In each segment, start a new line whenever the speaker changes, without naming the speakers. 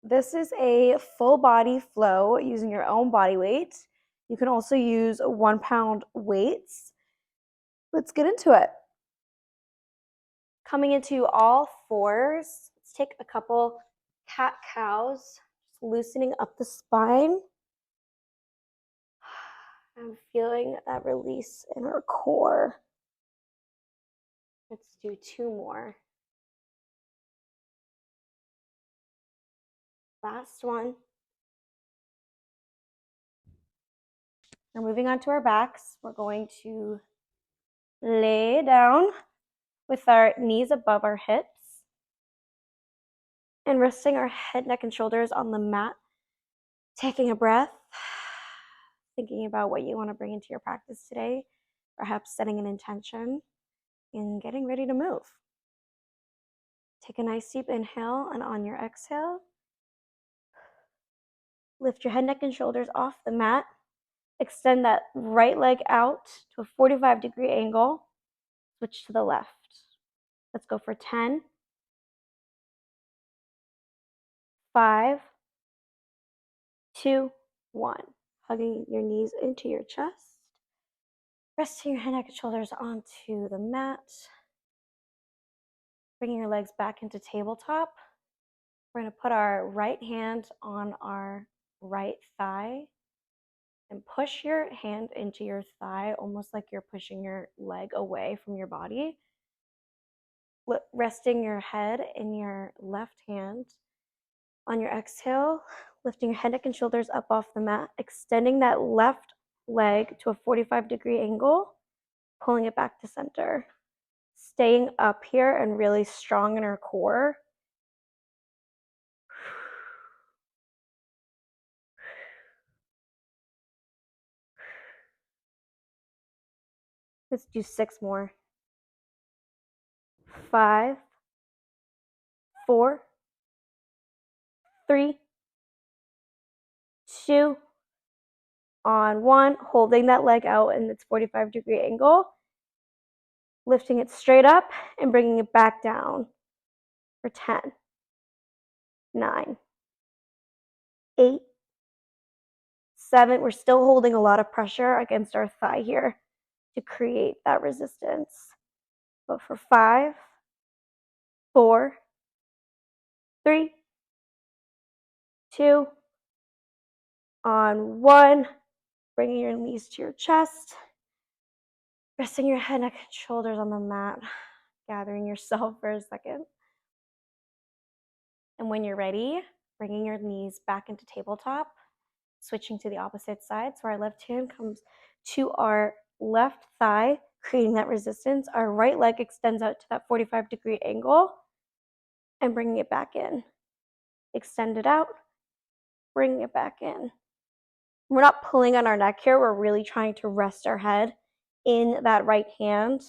This is a full body flow using your own body weight. You can also use 1 pound weights. Let's get into it. Coming into all fours, let's take a couple cat-cows, just loosening up the spine. I'm feeling that release in our core. Let's do 2 more. Last one. We're moving on to our backs. We're going to lay down with our knees above our hips and resting our head, neck, and shoulders on the mat. Taking a breath, thinking about what you want to bring into your practice today, perhaps setting an intention and getting ready to move. Take a nice deep inhale, and on your exhale, lift your head, neck, and shoulders off the mat. Extend that right leg out to a 45-degree angle. Switch to the left. Let's go for 10, 5, 2, 1. Hugging your knees into your chest. Resting your head, neck, and shoulders onto the mat. Bringing your legs back into tabletop. We're going to put our right hand on our right thigh and push your hand into your thigh, almost like you're pushing your leg away from your body. Resting your head in your left hand. On your exhale, lifting your head, neck, and shoulders up off the mat, extending that left leg to a 45-degree angle, pulling it back to center. Staying up here and really strong in our core. Let's do 6 more. 5, 4, 3, 2, on 1. Holding that leg out in its 45-degree angle. Lifting it straight up and bringing it back down for 10, 9, 8, 7. We're still holding a lot of pressure against our thigh here to create that resistance. But for 5, 4, 3, 2, on 1. Bringing your knees to your chest. Resting your head, neck, and shoulders on the mat. Gathering yourself for a second. And when you're ready, bringing your knees back into tabletop. Switching to the opposite side. So our left hand comes to our left thigh, creating that resistance. Our right leg extends out to that 45-degree angle and bringing it back in. Extend it out, bringing it back in. We're not pulling on our neck here. We're really trying to rest our head in that right hand.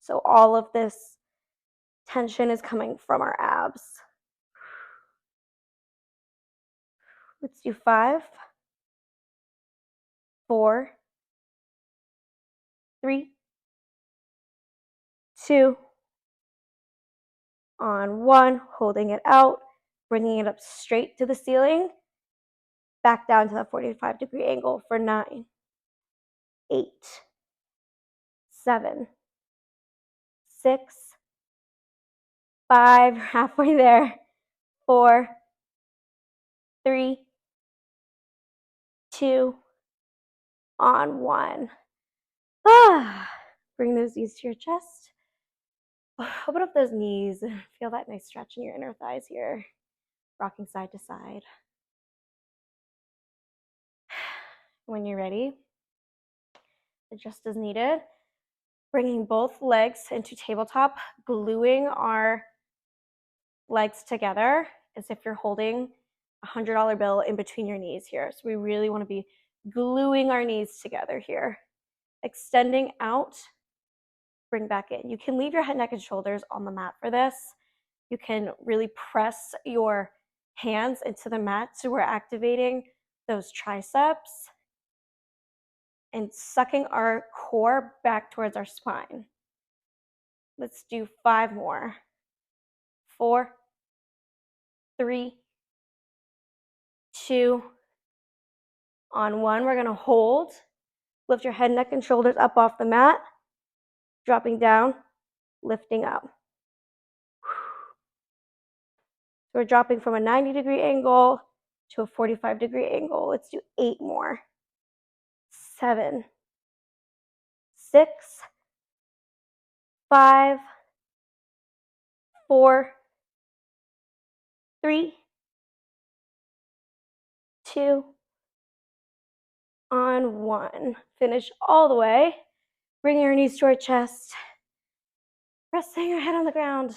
So all of this tension is coming from our abs. Let's do 5, 4, 3, 2, on 1, holding it out, bringing it up straight to the ceiling, back down to that 45-degree angle for 9, 8, 7, 6, 5, halfway there, 4, 3, 2, on 1. Bring those knees to your chest. Open up those knees. Feel that nice stretch in your inner thighs here. Rocking side to side. When you're ready, adjust as needed. Bringing both legs into tabletop, gluing our legs together as if you're holding a $100 bill in between your knees here. So we really want to be gluing our knees together here. Extending out, bring back in. You can leave your head, neck, and shoulders on the mat for this. You can really press your hands into the mat so we're activating those triceps and sucking our core back towards our spine. Let's do 5 more. 4, 3, 2, on 1. We're going to hold. Lift your head, neck, and shoulders up off the mat. Dropping down, lifting up. So we're dropping from a 90-degree angle to a 45-degree angle. Let's do 8 more. 7, 6, 5, 4, 3, 2, on 1. Finish all the way. Bring your knees to our chest. Resting your head on the ground.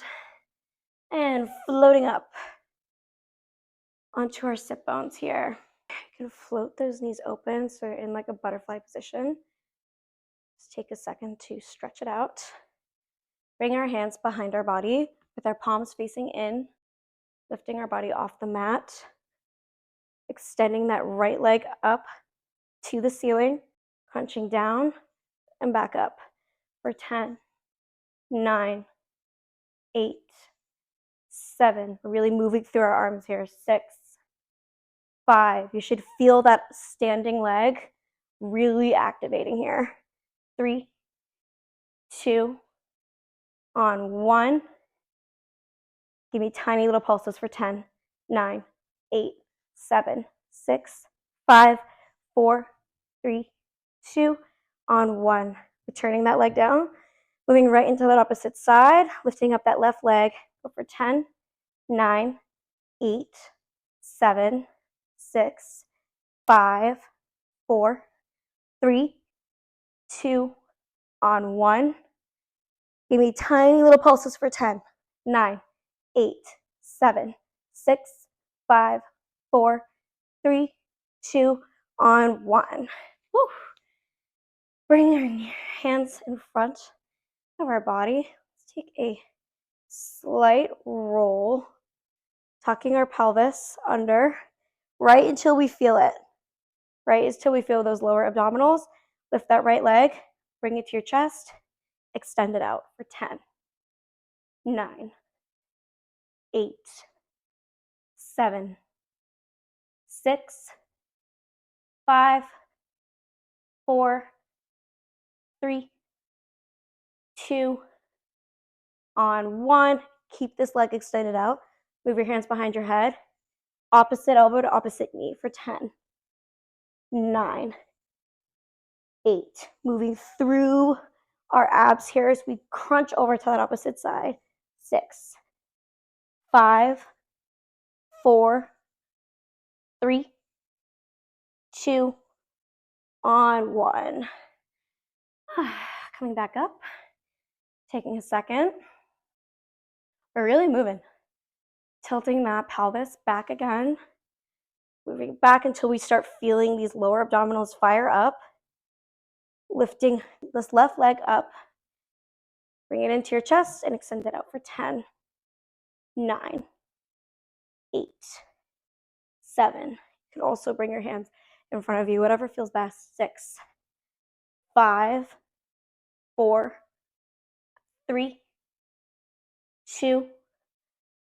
And floating up onto our sit bones here. You can float those knees open so you're in like a butterfly position. Just take a second to stretch it out. Bring our hands behind our body with our palms facing in, lifting our body off the mat, extending that right leg up to the ceiling, crunching down and back up for 10, 9, 8, 7. We're really moving through our arms here. 6, 5. You should feel that standing leg really activating here. 3, 2, on 1. Give me tiny little pulses for 10, 9, 8, 7, 6, 5, 4, 3, 2, on 1. Returning that leg down, moving right into that opposite side, lifting up that left leg. Go for 10, 9, 8, 7, 6, 5, 4, 3, 2, on 1. Give me tiny little pulses for 10, 9, 8, 7, 6, 5, 4, 3, 2, on 1. Woo. Bring our hands in front of our body. Let's take a slight roll, tucking our pelvis under right until we feel it. Right until we feel those lower abdominals. Lift that right leg, bring it to your chest, extend it out for 10, 9, 8, 7, 6, 5, 4, 3, 2, on 1. Keep this leg extended out. Move your hands behind your head. Opposite elbow to opposite knee for 10, 9, 8. Moving through our abs here as we crunch over to that opposite side. 6, 5, 4, 3, 2, on 1. Coming back up, taking a second. We're really moving. Tilting that pelvis back again. Moving back until we start feeling these lower abdominals fire up. Lifting this left leg up. Bring it into your chest and extend it out for 10, 9, 8, 7. You can also bring your hands in front of you, whatever feels best. 6, 5, 4, 3, 2,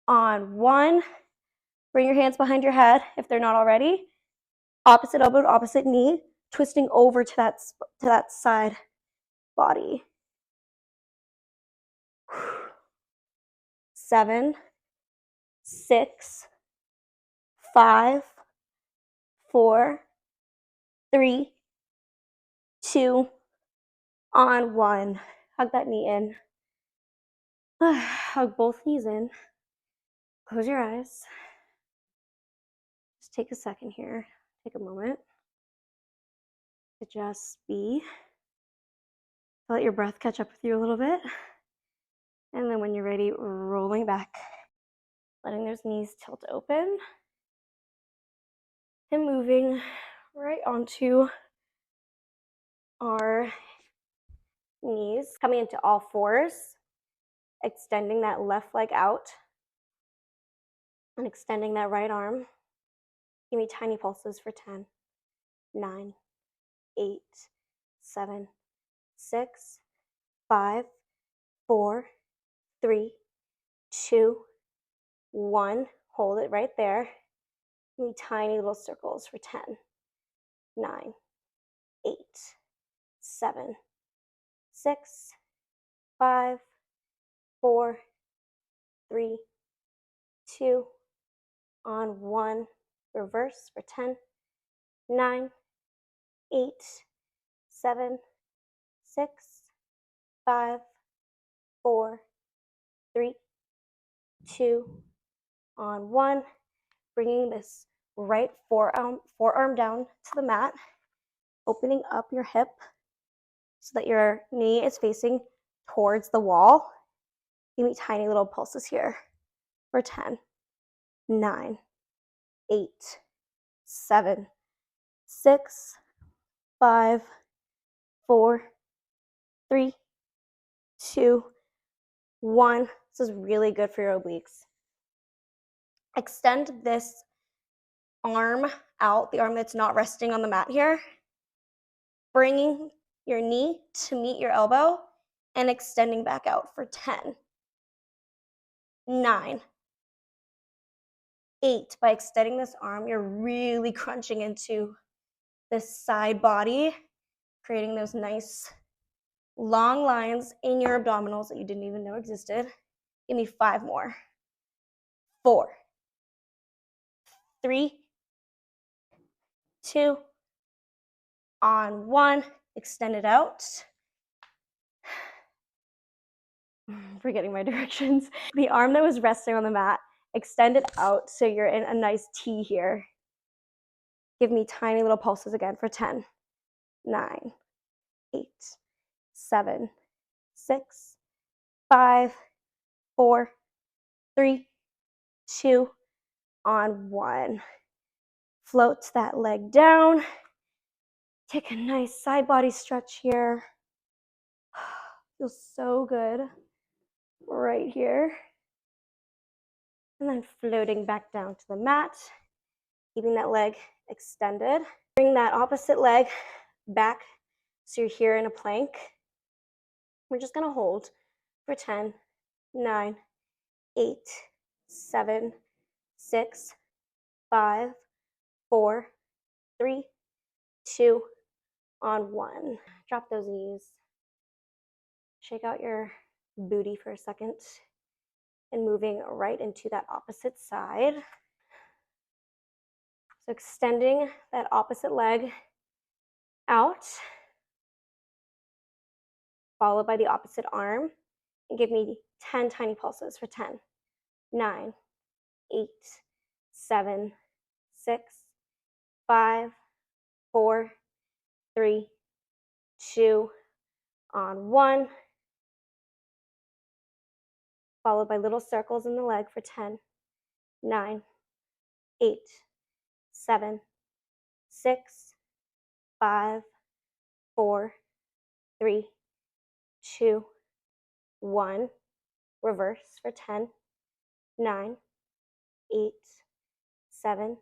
on 1. Bring your hands behind your head if they're not already. Opposite elbow to opposite knee, twisting over to that side body. 7, 6, 5, 4, 3, 2, on 1. Hug that knee in. Hug both knees in. Close your eyes. Just take a second here. Take a moment to just be. Let your breath catch up with you a little bit. And then when you're ready, rolling back. Letting those knees tilt open. And moving right onto our knees. Coming into all fours. Extending that left leg out. And extending that right arm. Give me tiny pulses for 10, 9, 8, 7, 6, 5, 4, 3, 2, 1. Hold it right there. Give me tiny little circles for 10, 9, 8, 7, 6, 5, 4, 3, 2, on 1. Reverse for 10, 9, 8, 7, 6, 5, 4, 3, 2, on 1. Bringing this right forearm down to the mat, opening up your hip so that your knee is facing towards the wall. Give me tiny little pulses here for 10, 9, 8, 7, 6, 5, 4, 3, 2, 1. This is really good for your obliques. Extend this arm out, the arm that's not resting on the mat here, bringing your knee to meet your elbow and extending back out for 10, 9, 8. By extending this arm, you're really crunching into this side body, creating those nice long lines in your abdominals that you didn't even know existed. Give me 5 more. 4, 3, 2, on 1. Extend it out. Forgetting my directions. The arm that was resting on the mat, extend it out so you're in a nice T here. Give me tiny little pulses again for 10, 9, 8, 7, 6, 5, 4, 3, 2, on 1. Float that leg down. Take a nice side body stretch here. Feels so good right here. And then floating back down to the mat, keeping that leg extended. Bring that opposite leg back so you're here in a plank. We're just gonna hold for 10, 9, 8, 7, 6, 5, 4, 3, 2, on 1. Drop those knees. Shake out your booty for a second and moving right into that opposite side. So extending that opposite leg out, followed by the opposite arm, and give me 10 tiny pulses for 10, 9, 8, 7, 6, 5, 4, 3, 2, on 1, followed by little circles in the leg for 10, 9, 8, 7, 6, 5, 4, 3, 2, 1. Reverse for 10, 9, 8, 7,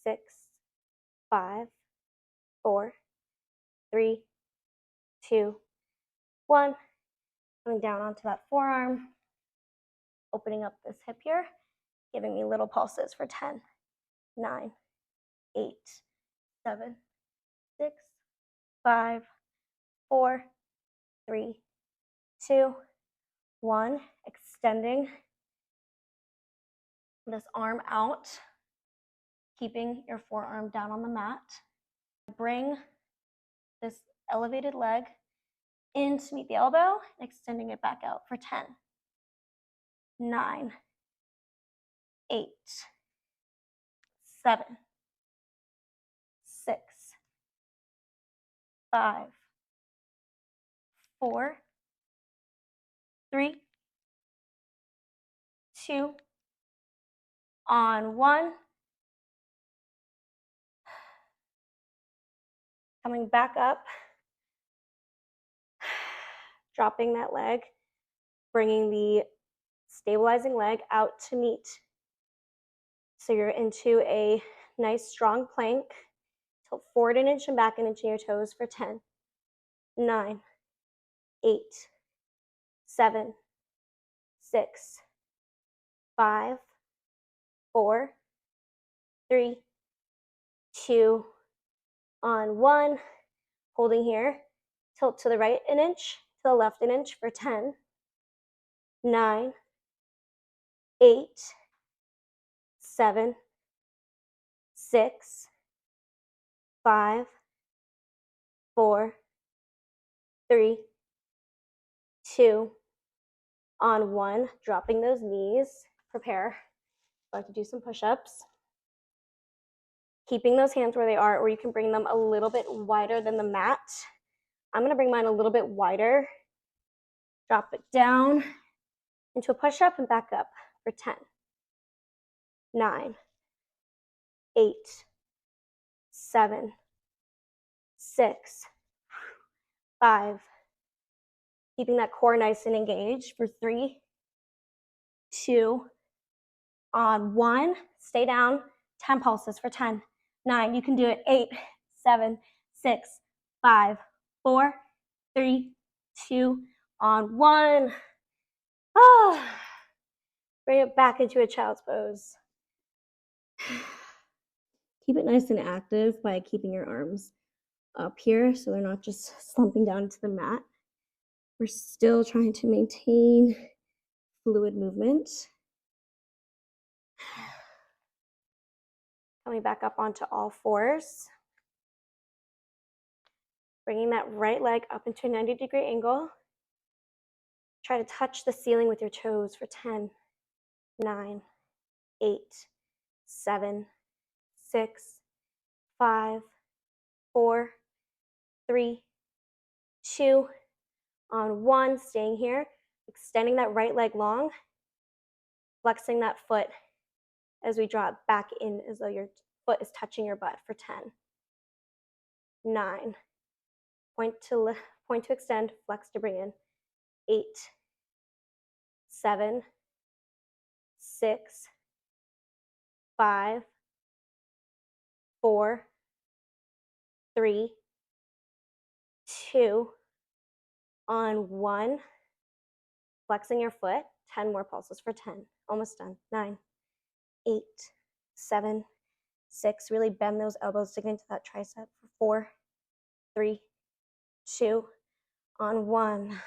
6, 5, 4, 3, 2, 1. Coming down onto that forearm, opening up this hip here, giving me little pulses for 10, 9, 8, 7, 6, 5, 4, 3, 2, 1. Extending this arm out, keeping your forearm down on the mat. Bring this elevated leg in to meet the elbow, extending it back out for 10, 9, 8, 7, 6, 5, 4, 3, 2, on 1. Coming back up, dropping that leg, bringing the stabilizing leg out to meet. So you're into a nice strong plank. Tilt forward an inch and back an inch in your toes for 10, 9, 8, 7, 6, 5, 4, 3, 2, on 1. Holding here. Tilt to the right an inch, to the left an inch for 10, 9, 8, 7, 6, 5, 4, 3, 2, on 1. Dropping those knees. Prepare. About to do some push-ups. Keeping those hands where they are, or you can bring them a little bit wider than the mat. I'm going to bring mine a little bit wider. Drop it down into a push-up and back up for 10, 9, 8, 7, 6, 5. Keeping that core nice and engaged for 3, 2, on 1. Stay down. 10 pulses for 10, 9. You can do it. 8, 7, 6, 5, 4, 3, 2, on 1. Ah. Bring it back into a child's pose. Keep it nice and active by keeping your arms up here so they're not just slumping down into the mat. We're still trying to maintain fluid movement. Coming back up onto all fours. Bringing that right leg up into a 90-degree angle. Try to touch the ceiling with your toes for 10, 9, 8, 7, 6, 5, 4, 3, 2, on 1. Staying here. Extending that right leg long. Flexing that foot as we draw it back in as though your foot is touching your butt for 10, 9. Point to extend, flex to bring in. 8, 7, 6, 5, 4, 3, 2, on 1. Flexing your foot. 10 more pulses for 10. Almost done. 9, 8, 7, 6. Really bend those elbows, dig into that tricep for 4, 3, 2, on 1.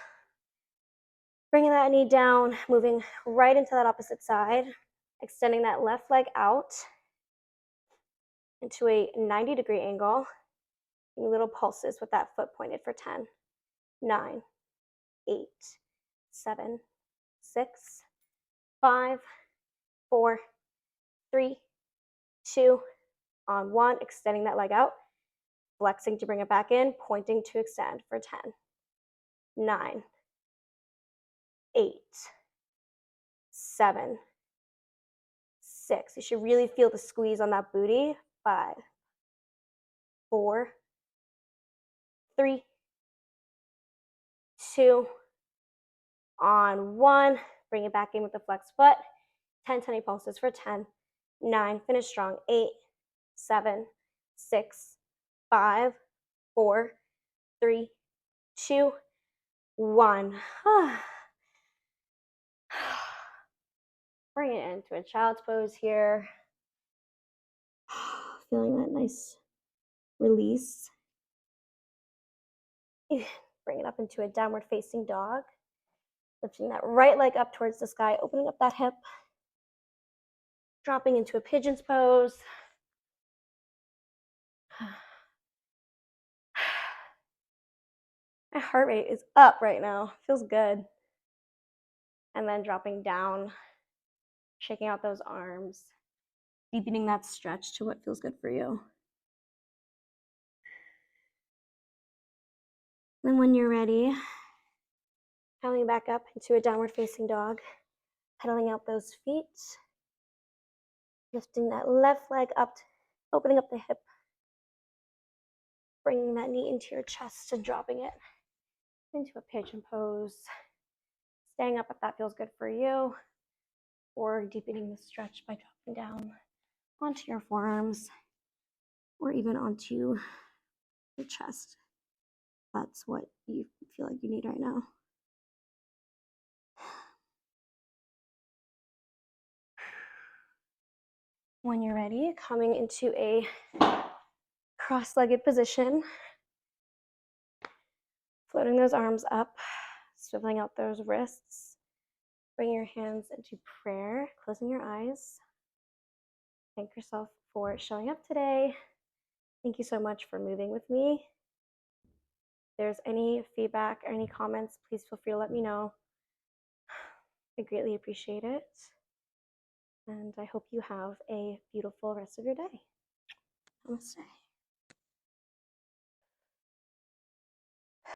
Bringing that knee down, moving right into that opposite side, extending that left leg out into a 90-degree angle, little pulses with that foot pointed for 10, 9, 8, 7, 6, 5, 4, 3, 2, on 1, extending that leg out, flexing to bring it back in, pointing to extend for 10, 9, 8, 7, 6. You should really feel the squeeze on that booty. 5, 4, 3, 2, on 1. Bring it back in with the flex foot. 10 tiny pulses for 10, 9. Finish strong. 8, 7, 6, 5, 4, 3, 2, 1. Bring it into a child's pose here. Feeling that nice release. Bring it up into a downward facing dog. Lifting that right leg up towards the sky, opening up that hip. Dropping into a pigeon's pose. My heart rate is up right now. Feels good. And then dropping down, shaking out those arms, deepening that stretch to what feels good for you. And when you're ready, coming back up into a downward facing dog, pedaling out those feet, lifting that left leg up, opening up the hip, bringing that knee into your chest and dropping it into a pigeon pose. Staying up if that feels good for you, or deepening the stretch by dropping down onto your forearms, or even onto your chest. That's what you feel like you need right now. When you're ready, coming into a cross-legged position, floating those arms up, swiveling out those wrists. Bring your hands into prayer, closing your eyes. Thank yourself for showing up today. Thank you so much for moving with me. If there's any feedback or any comments, please feel free to let me know. I greatly appreciate it. And I hope you have a beautiful rest of your day. Namaste.